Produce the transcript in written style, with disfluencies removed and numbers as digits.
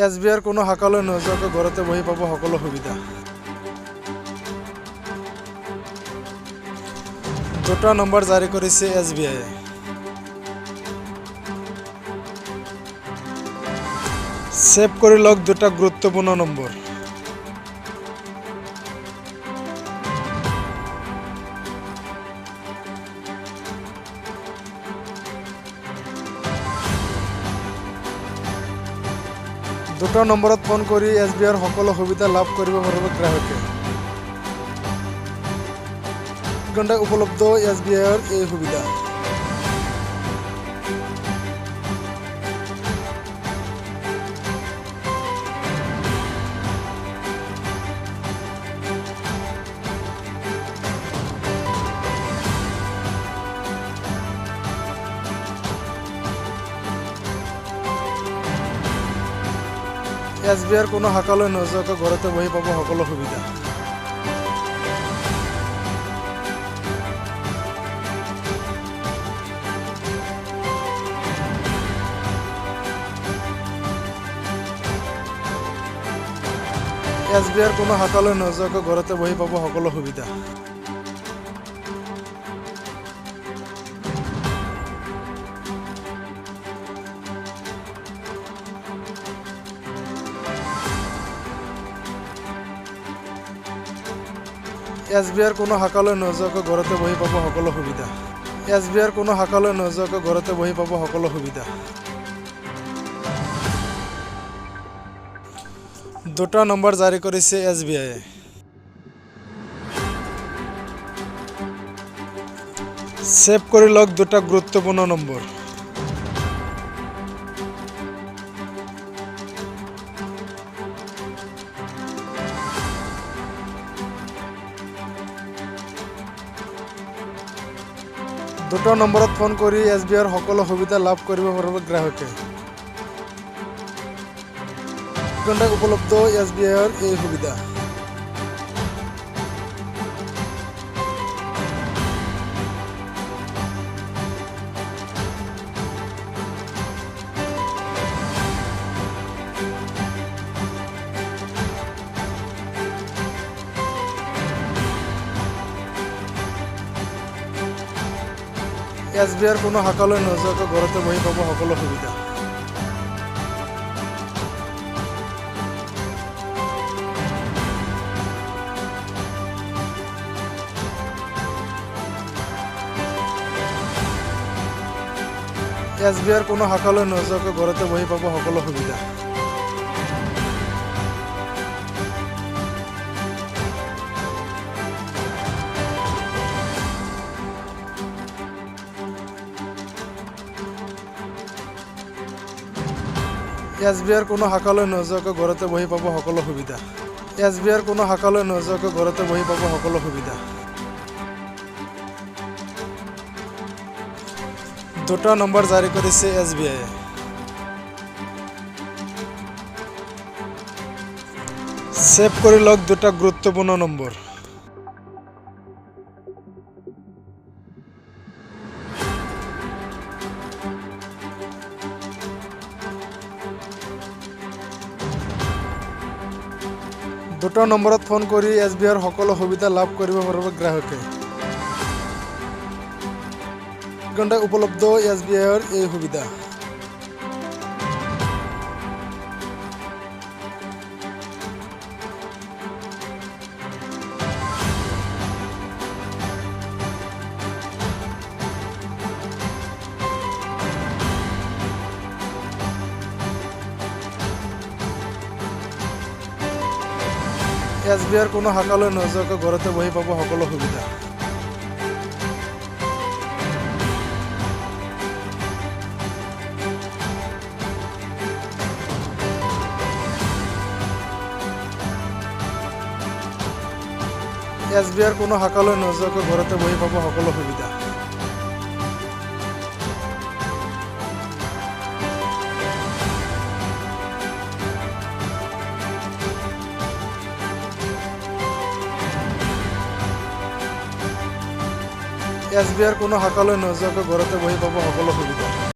SBIৰ কোনো শাখালৈ নোযোৱাকৈ ঘৰতে বহি পাব সকলো সুবিধা। দুটা নম্বৰ জাৰি কৰিছে SBI। সেভ কৰি লওক দুটা গুৰুত্বপূৰ্ণ নম্বৰ। দুটা নম্বৰত ফোন কৰি SBIৰ সকলো সুবিধা লাভ কৰিব পাৰিব গ্ৰাহকে। ঘণ্টাই উপলব্ধ SBIৰ এই সুবিধা। SBIৰ কোনো শাখালৈ নোযোৱাকৈ ঘৰতে বহি পাব সকলো সুবিধা। SBIৰ কোনো শাখালৈ নোযোৱাকৈ ঘৰতে বহি পাব সকলো সুবিধা। SBIৰ কোনো শাখালৈ নোযোৱাকৈ ঘৰতে বহি পাব সকলো সুবিধা। SBIৰ কোনো শাখালৈ নোযোৱাকৈ ঘৰতে বহি পাব সকলো সুবিধা। দুটা নম্বৰ জাৰি কৰিছে SBI। সেভ কৰি লওক দুটা গুৰুত্বপূৰ্ণ নম্বৰ। দুটা নম্বৰত ফোন কৰি SBIৰ সকলো সুবিধা লাভ কৰিব পাৰিব গ্ৰাহকে। ঘণ্টাই উপলব্ধ SBIৰ এই সুবিধা। SBIৰ কোনো শাখালৈ নোযোৱাকৈ ঘৰতে বহি পাব সকলো সুবিধা। SBIৰ কোনো শাখালৈ নোযোৱাকৈ ঘৰতে বহি পাব সকলো সুবিধা। SBIৰ কোনো শাখালৈ নোযোৱাকৈ ঘৰতে বহি পাব সকলো সুবিধা। SBIৰ কোনো শাখালৈ নোযোৱাকৈ ঘৰতে বহি পাব সকলো সুবিধা। দুটা নম্বৰ জাৰি কৰিছে SBI। সেভ কৰি লওক দুটা গুৰুত্বপূৰ্ণ নম্বৰ। দুটা নম্বৰত ফোন কৰি SBIৰ সকলো সুবিধা লাভ কৰিব পাৰিব গ্ৰাহকে। ঘণ্টাই উপলব্ধ SBIৰ এই সুবিধা। SBIৰ কোনো শাখালৈ নোযোৱাকৈ ঘৰতে বহি পাব সকলো সুবিধা। SBIৰ কোনো শাখালৈ নোযোৱাকৈ ঘৰতে বহি পাব সকলো সুবিধা। SBIৰ কোনো শাখালৈ নোযোৱাকৈ ঘৰতে বহি পাব সকলো সুবিধা।